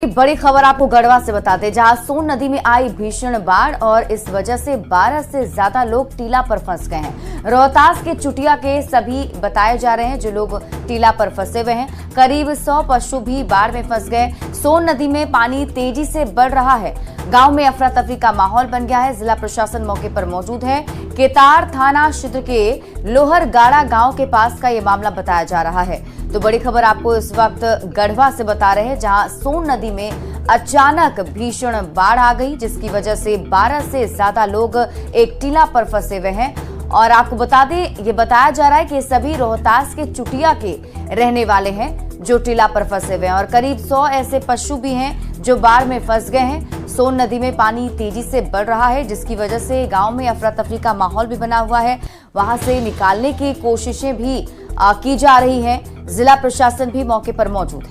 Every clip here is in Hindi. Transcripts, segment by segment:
बड़ी खबर आपको गढ़वा से बताते हैं, जहां सोन नदी में आई भीषण बाढ़ और इस वजह से 12 से ज्यादा लोग टीला पर फंस गए हैं। रोहतास के चुटिया के सभी बताए जा रहे हैं जो लोग टीला पर फंसे हुए हैं। करीब 100 पशु भी बाढ़ में फंस गए। सोन नदी में पानी तेजी से बढ़ रहा है। गांव में अफरा तफरी का माहौल बन गया है। जिला प्रशासन मौके पर मौजूद है। केतार थाना क्षेत्र के लोहरगाड़ा गांव के पास का ये मामला बताया जा रहा है। तो बड़ी खबर आपको इस वक्त गढ़वा से बता रहे हैं, जहां सोन नदी में अचानक भीषण बाढ़ आ गई, जिसकी वजह से 12 से ज्यादा लोग एक टीला पर फंसे हुए हैं। और आपको बता दें, ये बताया जा रहा है कि सभी रोहतास के चुटिया के रहने वाले हैं जो टीला पर फंसे हुए हैं और करीब 100 ऐसे पशु भी हैं जो बाढ़ में फंस गए हैं। सोन नदी में पानी तेजी से बढ़ रहा है, जिसकी वजह से गांव में अफरा तफरी का माहौल भी बना हुआ है। वहां से निकालने की कोशिशें भी की जा रही हैं। जिला प्रशासन भी मौके पर मौजूद है।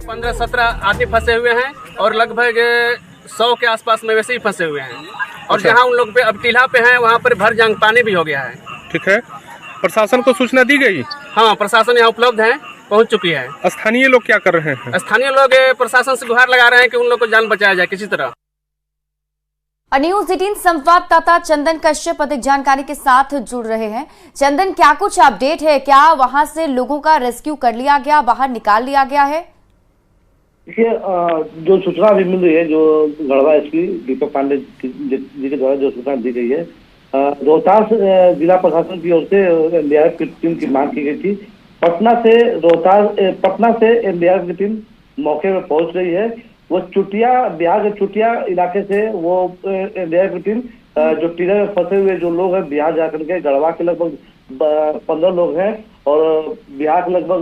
15-17 आदमी फंसे हुए हैं और लगभग 100 के आसपास में वैसे ही फंसे हुए हैं। और अच्छा। जहां उन लोग पे अब टीला पे हैं, वहां पर भर जंग पानी भी हो गया है। ठीक है, प्रशासन को सूचना दी गई? हाँ, प्रशासन यहाँ उपलब्ध है, पहुंच चुकी है। स्थानीय लोग क्या कर रहे हैं? स्थानीय लोग प्रशासन से गुहार लगा रहे हैं कि उन लोग को जान बचाया जाए किसी तरह। न्यूज़ 18 संवाददाता चंदन कश्यप अधिक जानकारी के साथ जुड़ रहे हैं। चंदन, क्या कुछ अपडेट है? क्या वहां से लोगों का रेस्क्यू कर लिया गया, बाहर निकाल लिया गया है? देखिए, जो सूचना अभी मिल रही है, जो गढ़वा एसपी दीपक पांडे जी के द्वारा जो सूचना दी गई है, रोहतास जिला प्रशासन की ओर से एनडीआरएफ की टीम की मांग की गई थी। पटना से एनडीआरएफ की टीम मौके पर पहुंच रही है। वो चुटिया, बिहार के चुटिया इलाके से वो एनडीआरएफ की टीम जो टीला में फंसे हुए जो लोग हैं, बिहार जाकर के गढ़वा के लगभग 15 लोग हैं और बिहार के लगभग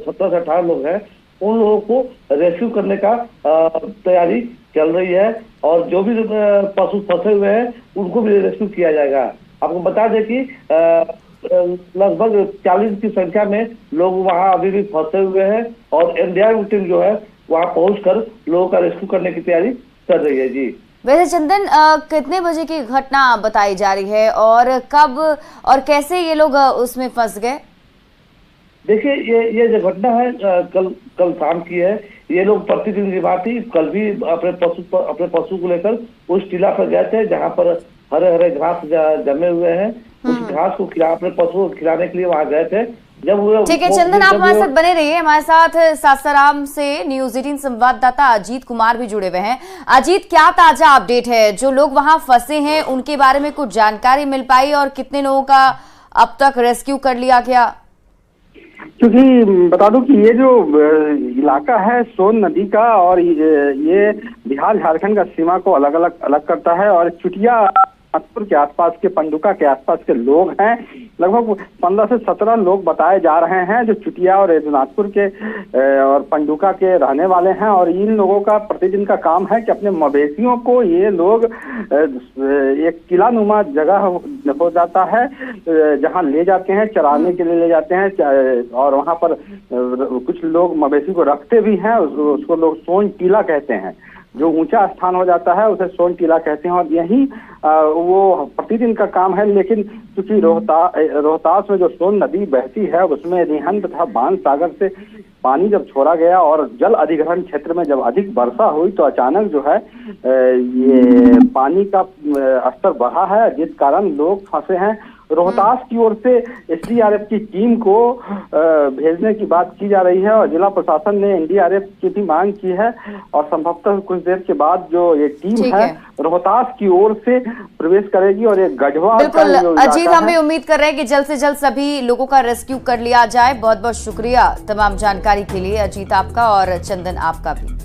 17 से 18 लोग हैं, उन लोगों को रेस्क्यू करने का तैयारी चल रही है। और जो भी पशु फंसे हुए हैं उनको भी रेस्क्यू किया जाएगा। आपको बता दें कि लगभग 40 की संख्या में लोग वहां अभी भी फंसे हुए हैं और एनडीआरएफ टीम जो है वहां पहुंचकर लोगों का रेस्क्यू करने की तैयारी कर रही है। जी वैसे चंदन, कितने बजे की घटना बताई जा रही है और कब और कैसे ये लोग उसमें फंस गए? देखिए, ये जो घटना है कल शाम की है। ये लोग प्रतिदिन की बात ही कल भी अपने पशु को लेकर उस टीला पर गए थे, जहां पर हरे हरे घास जमे हुए हैं। उस घास को अपने पशुओं को खिलाने के लिए वहां गए थे। जब ठीक है चंदन, आप हमारे साथ बने रहिए। हमारे साथ सासाराम से न्यूज़ 18 संवाददाता अजीत कुमार भी जुड़े हुए हैं। अजीत, क्या ताजा अपडेट है? जो लोग वहां फंसे हैं उनके बारे में कुछ जानकारी मिल पाई और कितने लोगों का अब तक रेस्क्यू कर लिया गया? क्योंकि बता दूं कि ये जो इलाका है सोन नदी का, और ये बिहार झारखंड का सीमा को अलग करता है। और चुटिया नागपुर के आसपास के, पंडुका के आसपास के लोग हैं। लगभग 15 से 17 लोग बताए जा रहे हैं जो चुटिया और नागपुर के और पंडुका के रहने वाले हैं। और इन लोगों का प्रतिदिन का काम है कि अपने मवेशियों को ये लोग एक किलानुमा जगह हो जाता है जहां ले जाते हैं, चराने के लिए ले जाते हैं। और वहां पर कुछ लोग मवेशी को रखते भी हैं। उसको लोग सोन टीला कहते हैं। जो ऊंचा स्थान हो जाता है उसे सोन टीला कहते हैं। और यही वो प्रतिदिन का काम है। लेकिन क्योंकि रोहतास में जो सोन नदी बहती है उसमें रिहंद तथा बाण सागर से पानी जब छोड़ा गया और जल अधिग्रहण क्षेत्र में जब अधिक वर्षा हुई तो अचानक जो है ये पानी का स्तर बढ़ा है, जिस कारण लोग फंसे हैं। रोहतास की ओर से एसडीआरएफ की टीम को भेजने की बात की जा रही है और जिला प्रशासन ने एनडीआरएफ की भी मांग की है। और संभवतः कुछ देर के बाद जो ये टीम है रोहतास की ओर से प्रवेश करेगी और एक गढ़वा। बिल्कुल अजीत, हम भी उम्मीद कर रहे हैं कि जल्द से जल्द सभी लोगों का रेस्क्यू कर लिया जाए। बहुत बहुत शुक्रिया तमाम जानकारी के लिए अजीत आपका और चंदन आपका भी।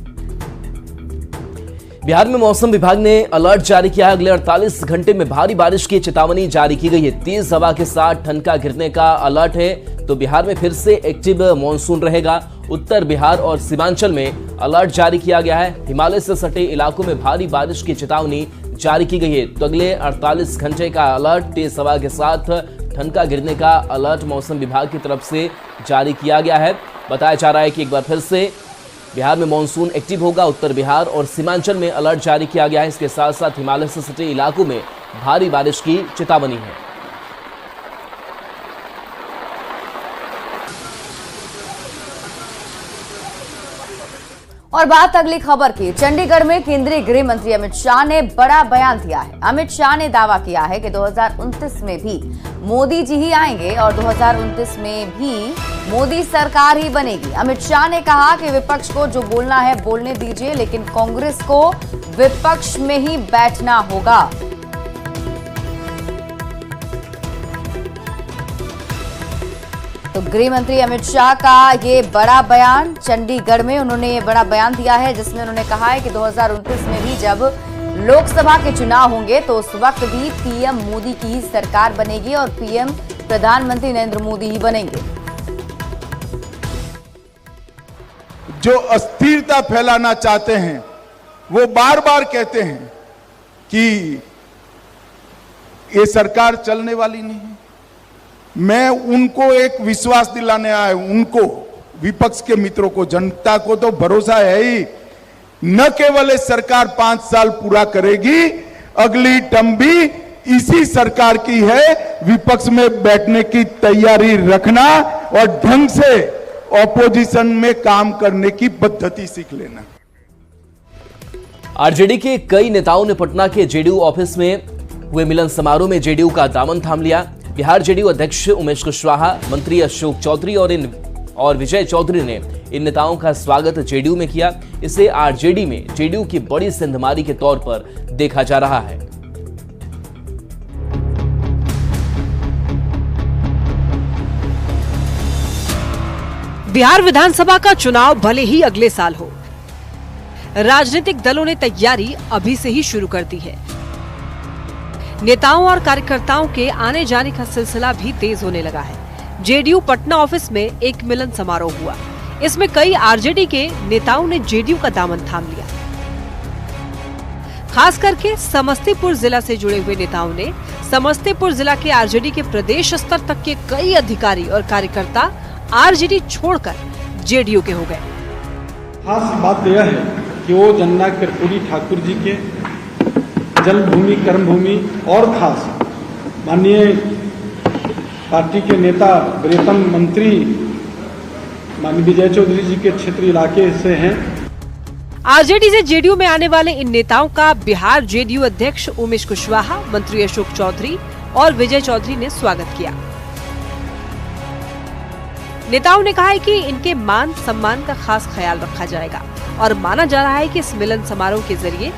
बिहार में मौसम विभाग ने अलर्ट जारी किया है। अगले 48 घंटे में भारी बारिश की चेतावनी जारी की गई है। तेज हवा के साथ ठनका गिरने का अलर्ट है। तो बिहार में फिर से एक्टिव मानसून रहेगा। उत्तर बिहार और सीमांचल में अलर्ट जारी किया गया है। हिमालय से सटे इलाकों में भारी बारिश की चेतावनी जारी की गई है। तो अगले 48 घंटे का अलर्ट, तेज हवा के साथ ठनका गिरने का अलर्ट मौसम विभाग की तरफ से जारी किया गया है। बताया जा रहा है कि एक बार फिर से बिहार में मानसून एक्टिव होगा। उत्तर बिहार और सीमांचल में अलर्ट जारी किया गया है। इसके साथ साथ हिमालय से सटे इलाकों में भारी बारिश की चेतावनी है। और बात अगली खबर की। चंडीगढ़ में केंद्रीय गृह मंत्री अमित शाह ने बड़ा बयान दिया है। अमित शाह ने दावा किया है कि 2029 में भी मोदी जी ही आएंगे और 2029 में भी मोदी सरकार ही बनेगी। अमित शाह ने कहा कि विपक्ष को जो बोलना है बोलने दीजिए, लेकिन कांग्रेस को विपक्ष में ही बैठना होगा। तो गृह मंत्री अमित शाह का ये बड़ा बयान, चंडीगढ़ में उन्होंने ये बड़ा बयान दिया है, जिसमें उन्होंने कहा है कि 2029 में भी जब लोकसभा के चुनाव होंगे तो उस वक्त भी पीएम मोदी की ही सरकार बनेगी और पीएम प्रधानमंत्री नरेंद्र मोदी ही बनेंगे। जो अस्थिरता फैलाना चाहते हैं वो बार बार कहते हैं कि ये सरकार चलने वाली नहीं है। मैं उनको एक विश्वास दिलाने आया हूं, उनको, विपक्ष के मित्रों को, जनता को तो भरोसा है ही, न केवल ये सरकार 5 साल पूरा करेगी, अगली टर्म भी इसी सरकार की है। विपक्ष में बैठने की तैयारी रखना और ढंग से ऑपोजिशन में काम करने की पद्धति सीख लेना। आरजेडी के कई नेताओं ने पटना के जेडीयू ऑफिस में हुए मिलन समारोह में जेडीयू का दामन थाम लिया। बिहार जेडीयू अध्यक्ष उमेश कुशवाहा, मंत्री अशोक चौधरी और विजय चौधरी ने इन नेताओं का स्वागत जेडीयू में किया। इसे आरजेडी में जेडीयू की बड़ी सेंधमारी के तौर पर देखा जा रहा है। बिहार विधानसभा का चुनाव भले ही अगले साल हो, राजनीतिक दलों ने तैयारी अभी से ही शुरू कर दी है। नेताओं और कार्यकर्ताओं के आने जाने का सिलसिला भी तेज होने लगा है। जेडीयू पटना ऑफिस में एक मिलन समारोह हुआ। इसमें कई आरजेडी के नेताओं ने जेडीयू का दामन थाम लिया। खास करके समस्तीपुर जिला से जुड़े हुए नेताओं ने समस्तीपुर जिला के आरजेडी के प्रदेश स्तर तक के कई अधिकारी और कार्यकर्ता आरजेडी छोड़कर जेडीयू के हो गए। खास बात यह है कि वो जन्ना कर्पूरी ठाकुर जी के जन्मभूमि, कर्मभूमि और खास माननीय पार्टी के नेता, प्रियतम मंत्री माननीय विजय चौधरी जी के क्षेत्र इलाके से हैं। आरजेडी से जेडीयू में आने वाले इन नेताओं का बिहार जेडीयू अध्यक्ष उमेश कुशवाहा, मंत्री अशोक चौधरी और विजय चौधरी ने स्वागत किया। नेताओं ने कहा है कि इनके मान सम्मान का खास ख्याल रखा जाएगा और माना जा रहा है कि इस मिलन समारोह के जरिए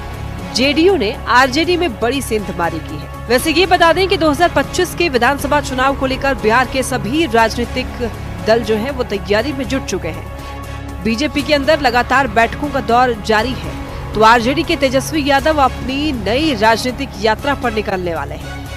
जेडीयू ने आरजेडी में बड़ी सेंधमारी की है। वैसे ये बता दें कि 2025 के विधानसभा चुनाव को लेकर बिहार के सभी राजनीतिक दल जो हैं वो तैयारी में जुट चुके हैं। बीजेपी के अंदर लगातार बैठकों का दौर जारी है, तो आरजेडी के तेजस्वी यादव अपनी नई राजनीतिक यात्रा पर निकलने वाले हैं।